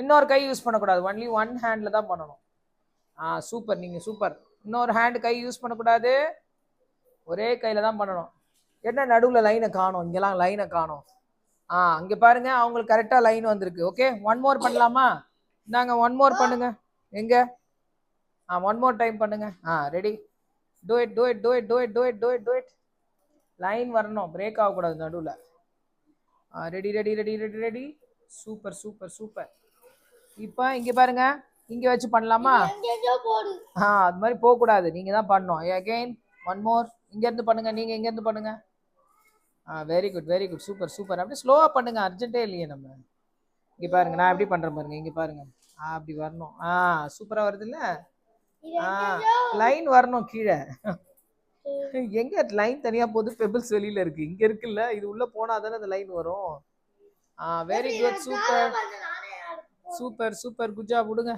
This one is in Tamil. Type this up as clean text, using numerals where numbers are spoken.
இன்னொரு கை யூஸ் பண்ணக்கூடாது, ஒன்லி ஒன் ஹேண்டில் தான் பண்ணணும். சூப்பர், நீங்கள் சூப்பர். இன்னொரு ஹேண்டு கை யூஸ் பண்ணக்கூடாது, ஒரே கையில் தான் பண்ணணும். என்ன நடுவில் லைனை காணும், இங்கெல்லாம் லைனை காணும். இங்கே பாருங்க, அவங்களுக்கு கரெக்டாக லைன் வந்திருக்கு. ஓகே, ஒன் மோர் பண்ணலாமா? இந்தாங்க, ஒன் மோர் பண்ணுங்க. எங்க? ஒன் மோர் டைம் பண்ணுங்க. Ready, do it do it do it do it do it do it do it. Line வரணும், பிரேக் ஆகக்கூடாது நடுவில். Ready ready ready ready ready. Super super super. இப்போ இங்கே பாருங்க, இங்கே வச்சு பண்ணலாமா? அது மாதிரி போகக்கூடாது, நீங்கள் தான் பண்ணணும். Again one more. இங்கேருந்து பண்ணுங்க, நீங்கள் இங்கேருந்து பண்ணுங்க. Very good very good, super super. அப்படியே ஸ்லோவாக பண்ணுங்க, அர்ஜென்ட்டே இல்லையே நம்ம. இங்கே பாருங்க, நான் எப்படி பண்ணுறேன் பாருங்க, இங்கே பாருங்க. அப்படி வரணும். சூப்பராக வருது இல்லை? லைன் வரணும் கீழே. எங்க லைன் தனியாக போகுது, பெபிள்ஸ் வெளியில் இருக்கு. இங்கே இருக்குல்ல, இது உள்ளே போனால் தானே அந்த லைன் வரும். Very good, super super super, good job. விடுங்க.